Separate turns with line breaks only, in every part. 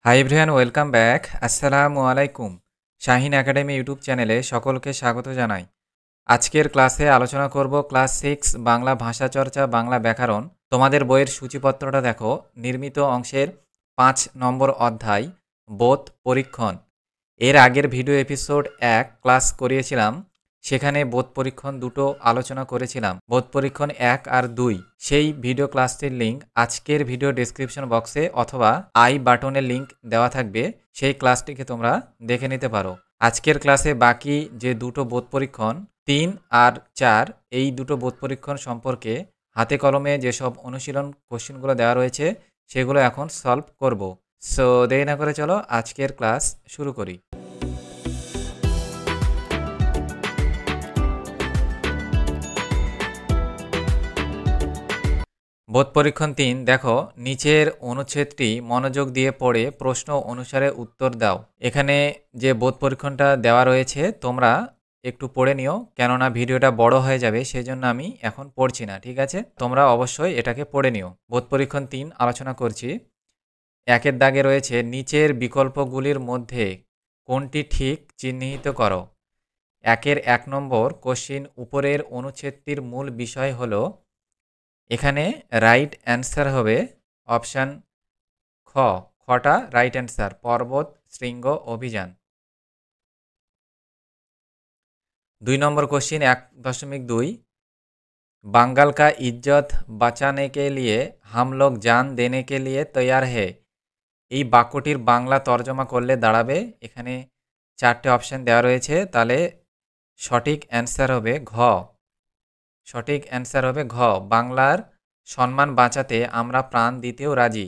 Hi everyone, welcome back. আসসালামু আলাইকুম। Shahin academy YouTube চ্যানেলে সকলকে স্বাগত জানাই। আজকের ক্লাসে আলোচনা করব ক্লাস 6 বাংলা ভাষা চর্চা, বাংলা ব্যাকরণ। তোমাদের বইয়ের সূচিপত্রটা দেখো। নির্মিত অংশের 5 নম্বর অধ্যায় বোধ পরীক্ষণ। এর আগের ভিডিও এপিসোড 1 ক্লাস করিয়েছিলাম, সেখানে বোধ পরীক্ষণ দুটো আলোচনা করেছিলাম, বোধ পরীক্ষণ 1 আর 2। সেই ভিডিও ক্লাসটির লিঙ্ক আজকের ভিডিও ডেসক্রিপশন বক্সে অথবা আই বাটনে লিঙ্ক দেওয়া থাকবে, সেই ক্লাসটিকে তোমরা দেখে নিতে পারো। আজকের ক্লাসে বাকি যে দুটো বোধ পরীক্ষণ 3 আর 4, এই দুটো বোধ পরীক্ষণ সম্পর্কে হাতে কলমে যেসব অনুশীলন কোশ্চেনগুলো দেওয়া রয়েছে সেগুলো এখন সলভ করব। সো দেরি না করে চলো আজকের ক্লাস শুরু করি। বোধ পরীক্ষণ 3 দেখো, নিচের অনুচ্ছেদটি মনোযোগ দিয়ে পড়ে প্রশ্ন অনুসারে উত্তর দাও। এখানে যে বোধ পরীক্ষণটা দেওয়া রয়েছে তোমরা একটু পড়ে নিও, কেননা ভিডিওটা বড় হয়ে যাবে, সেই জন্য আমি এখন পড়ছি না, ঠিক আছে? তোমরা অবশ্যই এটাকে পড়ে নিও। বোধ পরীক্ষণ 3 আলোচনা করছি। 1-এর দাগে রয়েছে নিচের বিকল্পগুলির মধ্যে কোনটি ঠিক চিহ্নিত করো। 1-এর 1 নম্বর কোশ্চিন, উপরের অনুচ্ছেদটির মূল বিষয় হলো। এখানে রাইট অ্যান্সার হবে অপশান খটা রাইট অ্যান্সার, পর্বত শৃঙ্গ অভিযান। 2 নম্বর কোশ্চিন 1.2, বাঙ্গাল কা ইজ্জত বাঁচানে কে লিয়ে হাম লোগ জান দেনে কে লিয়ে তৈয়ার হে। এই বাক্যটির বাংলা তর্জমা করলে দাঁড়াবে, এখানে 4টে অপশান দেওয়া রয়েছে, তাহলে সঠিক অ্যান্সার হবে ঘ। সঠিক অ্যান্সার হবে ঘ, বাংলার সম্মান বাঁচাতে আমরা প্রাণ দিতেও রাজি।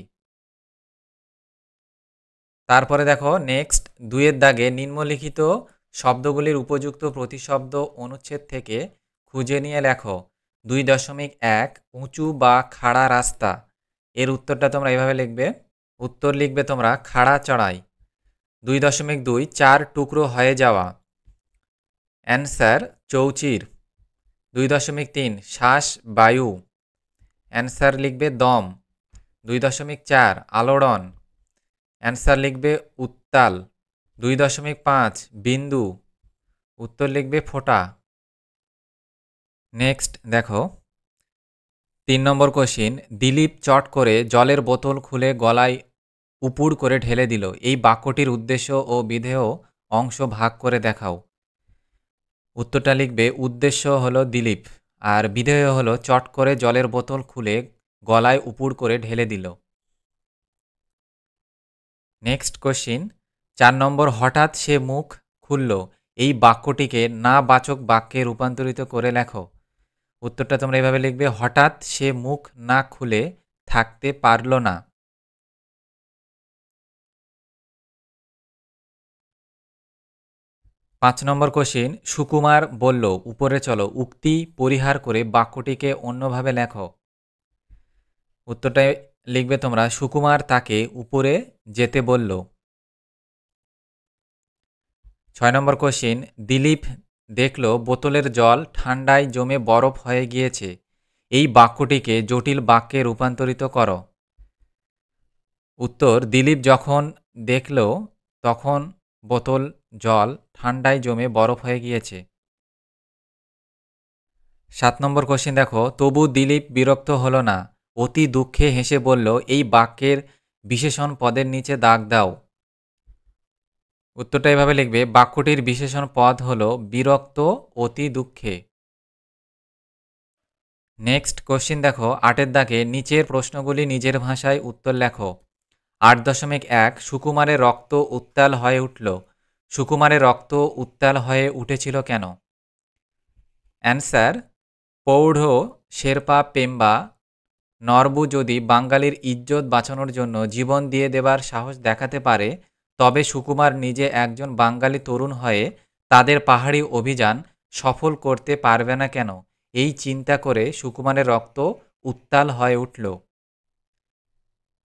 তারপরে দেখো নেক্সট 2-এর দাগে নিম্নলিখিত শব্দগুলির উপযুক্ত প্রতিশব্দ অনুচ্ছেদ থেকে খুঁজে নিয়ে লেখো। 2.1 উঁচু বা খাড়া রাস্তা। এর উত্তরটা তোমরা এভাবে লিখবে, উত্তর লিখবে তোমরা খাড়া চড়াই। 2.2 4 টুকরো হয়ে যাওয়া, অ্যান্সার চৌচির। 2.3 শ্বাস বায়ু, অ্যান্সার লিখবে দম। 2.4 আলোড়ন, অ্যান্সার লিখবে উত্তাল। 2.5 বিন্দু, উত্তর লিখবে ফোঁটা। নেক্সট দেখো 3 নম্বর কোশ্চিন, দিলীপ চট করে জলের বোতল খুলে গলায় উপুড় করে ঢেলে দিল। এই বাক্যটির উদ্দেশ্য ও বিধেয় অংশ ভাগ করে দেখাও। উত্তরটা লিখবে উদ্দেশ্য হলো দিলীপ, আর বিধেয় হলো চট করে জলের বোতল খুলে গলায় উপুড় করে ঢেলে দিল। নেক্সট কোশ্চিন 4 নম্বর, হঠাৎ সে মুখ খুলল। এই বাক্যটিকে না বাচক বাক্যে রূপান্তরিত করে লেখো। উত্তরটা তোমরা এভাবে লিখবে, হঠাৎ সে মুখ না খুলে থাকতে পারল না। পাঁচ নম্বর কোশ্চিন, সুকুমার বলল উপরে চলো। উক্তি পরিহার করে বাক্যটিকে অন্যভাবে লেখো। উত্তরটা লিখবে তোমরা, সুকুমার তাকে উপরে যেতে বলল। 6 নম্বর কোশ্চিন, দিলীপ দেখল বোতলের জল ঠান্ডায় জমে বরফ হয়ে গিয়েছে। এই বাক্যটিকে জটিল বাক্যে রূপান্তরিত করো। উত্তর, দিলীপ যখন দেখল তখন বোতল জল ঠান্ডায় জমে বরফ হয়ে গিয়েছে। 7 নম্বর কোশ্চিন দেখো, তবু দিলীপ বিরক্ত হলো না, অতি দুঃখে হেসে বলল। এই বাক্যের বিশেষণ পদের নিচে দাগ দাও। উত্তরটা এভাবে লিখবে, বাক্যটির বিশেষণ পদ হলো বিরক্ত অতি দুঃখে। নেক্সট কোশ্চিন দেখো 8-এর দাগে নিচের প্রশ্নগুলি নিজের ভাষায় উত্তর লেখো। 8.1 সুকুমারের রক্ত উত্তাল হয়ে উঠল। সুকুমারের রক্ত উত্তাল হয়ে উঠেছিল কেন? অ্যান্সার, পৌঢ় শেরপা পেম্বা নরবু যদি বাঙালির ইজ্জত বাঁচানোর জন্য জীবন দিয়ে দেবার সাহস দেখাতে পারে, তবে সুকুমার নিজে একজন বাঙালি তরুণ হয়ে তাদের পাহাড়ি অভিযান সফল করতে পারবে না কেন? এই চিন্তা করে সুকুমারের রক্ত উত্তাল হয়ে উঠল।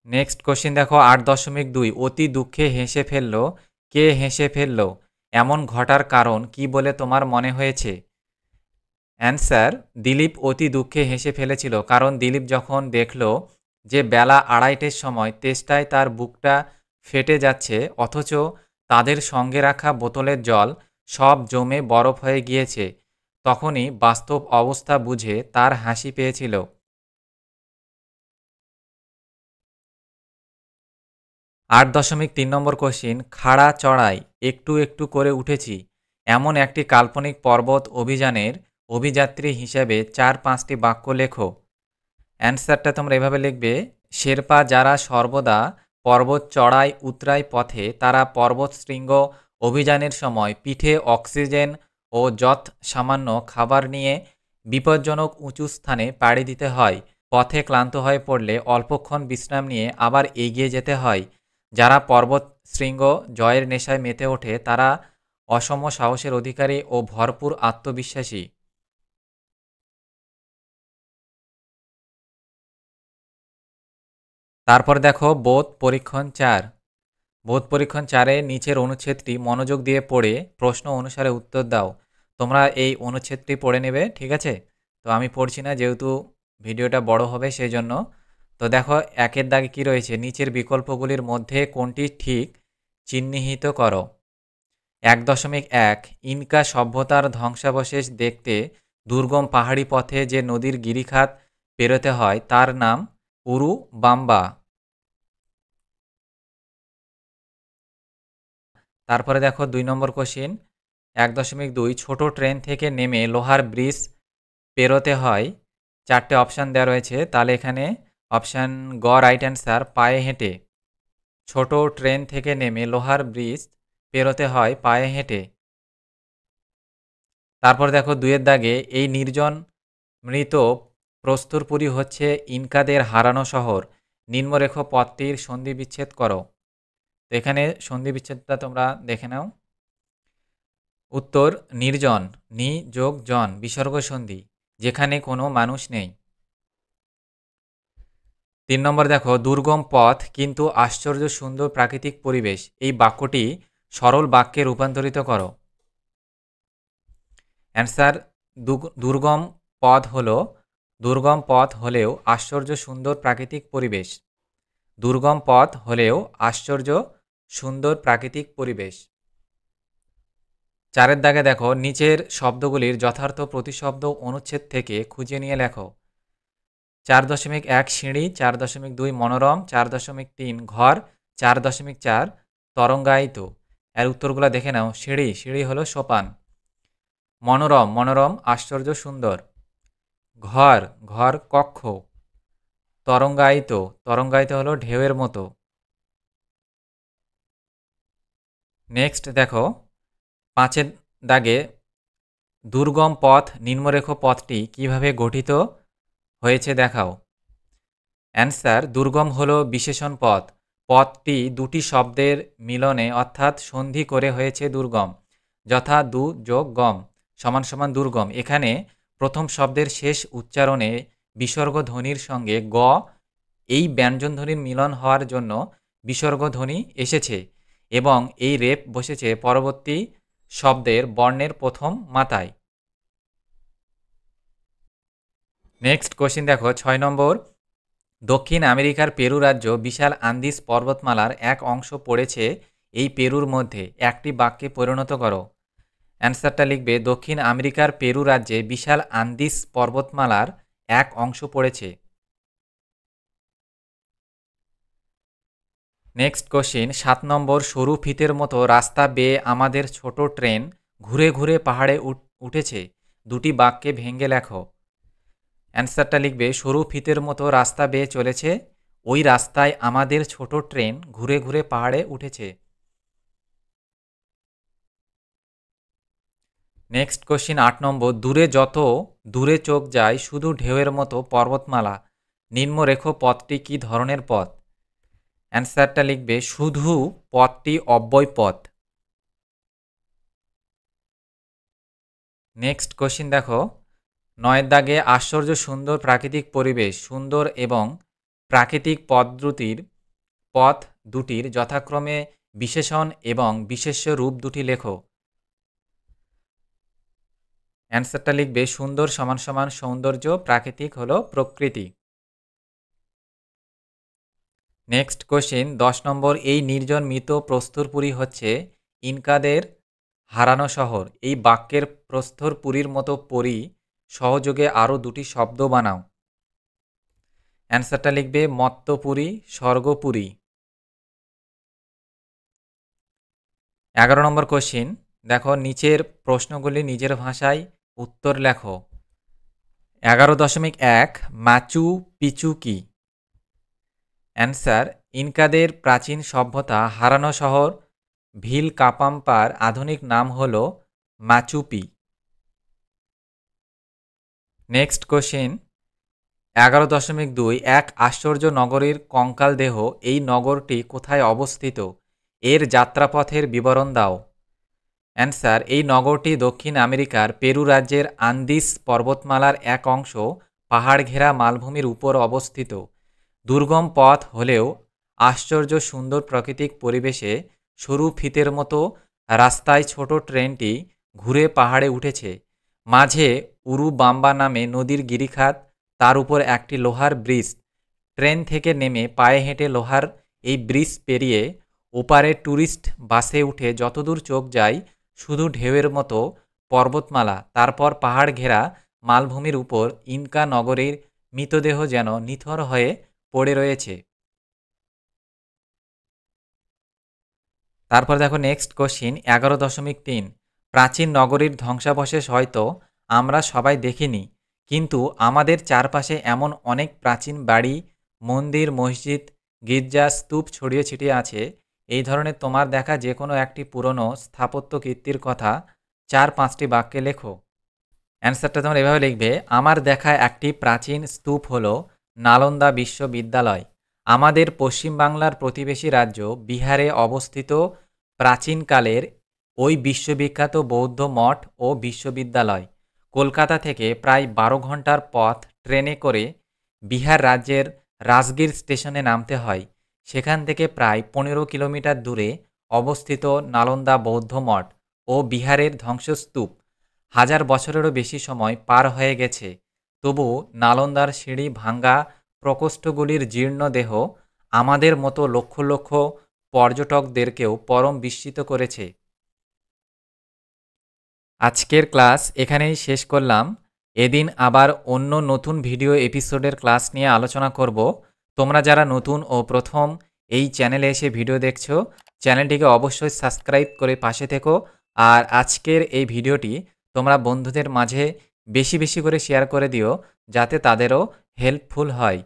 নেক্সট কোশ্চিন দেখো 8.2 অতি দুঃখে হেসে ফেলল। কে হেসে ফেলল? এমন ঘটার কারণ কি বলে তোমার মনে হয়েছে? অ্যান্সার, দিলীপ অতি দুঃখে হেসে ফেলেছিল, কারণ দিলীপ যখন দেখল যে বেলা 2:30-টের সময় তেষ্টায় তার বুকটা ফেটে যাচ্ছে, অথচ তাদের সঙ্গে রাখা বোতলের জল সব জমে বরফ হয়ে গিয়েছে। তখনই বাস্তব অবস্থা বুঝে তার হাসি পেয়েছিল। ৮.৩ নম্বর কোশ্চিন, খাড়া চড়াই একটু একটু করে উঠেছি এমন একটি কাল্পনিক পর্বত অভিযানের অভিযাত্রী হিসেবে ৪-৫টি বাক্য লেখো। অ্যান্সারটা তোমরা এভাবে লিখবে, শেরপা যারা সর্বদা পর্বত চড়াই উতরাই পথে, তারা পর্বত শৃঙ্গ অভিযানের সময় পিঠে অক্সিজেন ও যৎ সামান্য খাবার নিয়ে বিপজ্জনক উঁচু স্থানে পাড়ি দিতে হয়। পথে ক্লান্ত হয়ে পড়লে অল্পক্ষণ বিশ্রাম নিয়ে আবার এগিয়ে যেতে হয়। যারা পর্বত শৃঙ্গ জয়ের নেশায় মেতে ওঠে, তারা অসম সাহসের অধিকারী ও ভরপুর আত্মবিশ্বাসী। তারপর দেখো বোধ পরীক্ষণ ৪। বোধ পরীক্ষণ ৪-এ নিচের অনুচ্ছেদটি মনোযোগ দিয়ে পড়ে প্রশ্ন অনুসারে উত্তর দাও। তোমরা এই অনুচ্ছেদটি পড়ে নেবে, ঠিক আছে? তো আমি পড়ছি না, যেহেতু ভিডিওটা বড় হবে সেই জন্য। তো দেখো ১-এর দাগে কী রয়েছে, নিচের বিকল্পগুলির মধ্যে কোনটি ঠিক চিহ্নিত করো। ১.১ ইনকা সভ্যতার ধ্বংসাবশেষ দেখতে দুর্গম পাহাড়ি পথে যে নদীর গিরিখাত পেরোতে হয় তার নাম উরুবাম্বা। তারপরে দেখো ২ নম্বর কোশ্চিন, ১.২ ছোট ট্রেন থেকে নেমে লোহার ব্রিজ পেরোতে হয়। ৪টে অপশান দেওয়া রয়েছে, তাহলে এখানে অপশান গ রাইট অ্যান্সার, পায়ে হেঁটে। ছোট ট্রেন থেকে নেমে লোহার ব্রিজ পেরোতে হয় পায়ে হেঁটে। তারপর দেখো ২-এর দাগে, এই নির্জন মৃত প্রস্তরপুরী হচ্ছে ইনকাদের হারানো শহর, নিম্নরেখ পথটির সন্ধি বিচ্ছেদ করো। তো এখানে সন্ধি বিচ্ছেদটা তোমরা দেখে নাও। উত্তর নির্জন, নি যোগ জন বিসর্গ সন্ধি, যেখানে কোনো মানুষ নেই। ৩ নম্বর দেখো, দুর্গম পথ কিন্তু আশ্চর্য সুন্দর প্রাকৃতিক পরিবেশ, এই বাক্যটি সরল বাক্যে রূপান্তরিত করো। অ্যান্সার, দুর্গম পথ হলেও আশ্চর্য সুন্দর প্রাকৃতিক পরিবেশ। দুর্গম পথ হলেও আশ্চর্য সুন্দর প্রাকৃতিক পরিবেশ। ৪-এর দাগে দেখো, নিচের শব্দগুলির যথার্থ প্রতিশব্দ অনুচ্ছেদ থেকে খুঁজে নিয়ে লেখো। ৪.১ সিঁড়ি, ৪.২ মনোরম, ৪.৩ ঘর, ৪.৪ তরঙ্গায়িত। এর উত্তরগুলো দেখে নাও। সিঁড়ি হলো সোপান। মনোরম আশ্চর্য সুন্দর। ঘর কক্ষ। তরঙ্গায়িত হলো ঢেউয়ের মতো। নেক্সট দেখো ৫-এর দাগে, দুর্গম পথ নিম্নরেখ পথটি কিভাবে গঠিত হয়েছে দেখাও। অ্যান্সার, দুর্গম হলো বিশেষণ পথ। পথটি দুটি শব্দের মিলনে অর্থাৎ সন্ধি করে হয়েছে দুর্গম, যথা দু যোগ গম সমান দুর্গম। এখানে প্রথম শব্দের শেষ উচ্চারণে বিসর্গ ধ্বনির সঙ্গে গ এই ব্যঞ্জন ধ্বনির মিলন হওয়ার জন্য বিসর্গ ধ্বনি এসেছে এবং এই রেপ বসেছে পরবর্তী শব্দের বর্ণের প্রথম মাথায়। নেক্সট কোশ্চিন দেখো ৬ নম্বর, দক্ষিণ আমেরিকার পেরু রাজ্য বিশাল আন্দিজ পর্বতমালার এক অংশ পড়েছে, এই পেরুর মধ্যে একটি বাক্যে পরিণত করো। অ্যান্সারটা লিখবে, দক্ষিণ আমেরিকার পেরু রাজ্যে বিশাল আন্দিজ পর্বতমালার এক অংশ পড়েছে। নেক্সট কোশ্চিন ৭ নম্বর, সরু ফিতের মতো রাস্তা বেয়ে আমাদের ছোট ট্রেন ঘুরে ঘুরে পাহাড়ে উঠেছে, দুটি বাক্যে ভেঙে লেখো। অ্যান্সারটা লিখবে, সরু ফিতের মতো রাস্তা বেয়ে চলেছে, ওই রাস্তায় আমাদের ছোট ট্রেন ঘুরে ঘুরে পাহাড়ে উঠেছে। নেক্সট কোশ্চিন ৮ নম্বর, যত দূরে চোখ যায় শুধু ঢেউয়ের মতো পর্বতমালা, নিম্নরেখ পথটি কী ধরনের পথ। অ্যান্সারটা লিখবে, শুধু পথটি অব্যয় পথ। নেক্সট কোশ্চিন দেখো ৯-এর দাগে, আশ্চর্য সুন্দর প্রাকৃতিক পরিবেশ সুন্দর এবং প্রাকৃতিক পথ দুটির যথাক্রমে বিশেষণ এবং বিশেষ্য রূপ দুটি লেখো। অ্যান্সারটা লিখবে, সুন্দর সমান সৌন্দর্য, প্রাকৃতিক হলো প্রকৃতি। নেক্সট কোশ্চেন 10 নম্বর, এই নির্জন মৃত প্রস্তরপুরী হচ্ছে ইনকাদের হারানো শহর। এই বাক্যের প্রস্তরপুরীর মতো পরি সহযোগে আরও দুটি শব্দ বানাও। অ্যান্সারটা লিখবে মত্তপুরী, স্বর্গপুরী। 11 নম্বর কোশ্চেন দেখো, নিচের প্রশ্নগুলি নিজের ভাষায় উত্তর লেখো। 11.1 মাচু পিচু কি? অ্যান্সার, ইনকাদের প্রাচীন সভ্যতা হারানো শহর ভিলকাপাম্পার আধুনিক নাম হল মাচুপি। নেক্সট কোশ্চেন 11.2 এক আশ্চর্য নগরীর কঙ্কাল দেহ, এই নগরটি কোথায় অবস্থিত? এর যাত্রাপথের বিবরণ দাও। অ্যান্সার, এই নগরটি দক্ষিণ আমেরিকার পেরু রাজ্যের আন্দিস পর্বতমালার এক অংশ পাহাড় ঘেরা মালভূমির উপর অবস্থিত। দুর্গম পথ হলেও আশ্চর্য সুন্দর প্রাকৃতিক পরিবেশে সরু ফিতের মতো রাস্তায় ছোট ট্রেনটি ঘুরে পাহাড়ে উঠেছে। মাঝে উরুবাম্বা নামে নদীর গিরিখাত, তার উপর একটি লোহার ব্রিজ। ট্রেন থেকে নেমে পায়ে হেঁটে লোহার এই ব্রিজ পেরিয়ে ওপারে ট্যুরিস্ট বাসে উঠে যতদূর চোখ যায় শুধু ঢেউয়ের মতো পর্বতমালা, তারপর পাহাড় ঘেরা মালভূমির উপর ইনকা নগরীর মৃতদেহ যেন নিথর হয়ে পড়ে রয়েছে। তারপর দেখো নেক্সট কোশ্চিন 11.3 প্রাচীন নগরীর ধ্বংসাবশেষ হয়তো আমরা সবাই দেখিনি, কিন্তু আমাদের চারপাশে এমন অনেক প্রাচীন বাড়ি, মন্দির, মসজিদ, গির্জা, স্তূপ ছড়িয়ে ছিটিয়ে আছে। এই ধরনের তোমার দেখা যে কোনো একটি পুরনো স্থাপত্য কীর্তির কথা 4-5টি বাক্যে লেখো। অ্যান্সারটা তোমরা এভাবে লিখবে, আমার দেখা একটি প্রাচীন স্তূপ হলো নালন্দা বিশ্ববিদ্যালয়। আমাদের পশ্চিমবাংলার প্রতিবেশী রাজ্য বিহারে অবস্থিত প্রাচীনকালের ওই বিশ্ববিখ্যাত বৌদ্ধ মঠ ও বিশ্ববিদ্যালয়। কলকাতা থেকে প্রায় 12 ঘন্টার পথ ট্রেনে করে বিহার রাজ্যের রাজগীর স্টেশনে নামতে হয়। সেখান থেকে প্রায় 15 কিলোমিটার দূরে অবস্থিত নালন্দা বৌদ্ধ মঠ ও বিহারের ধ্বংসস্তূপ। 1000 বছরেরও বেশি সময় পার হয়ে গেছে, তবু নালন্দার সিঁড়ি ভাঙ্গা প্রকোষ্ঠগুলির জীর্ণ দেহ আমাদের মতো লক্ষ লক্ষ পর্যটকদেরকেও পরম বিস্মিত করেছে। আজকের ক্লাস এখানেই শেষ করলাম। এদিন আবার অন্য নতুন ভিডিও এপিসোডের ক্লাস নিয়ে আলোচনা করব। তোমরা যারা নতুন ও প্রথম এই চ্যানেলে এসে ভিডিও দেখছো, চ্যানেলটিকে অবশ্যই সাবস্ক্রাইব করে পাশে থেকো। আর আজকের এই ভিডিওটি তোমরা বন্ধুদের মাঝে বেশি বেশি করে শেয়ার করে দিও, যাতে তাদেরও হেল্পফুল হয়।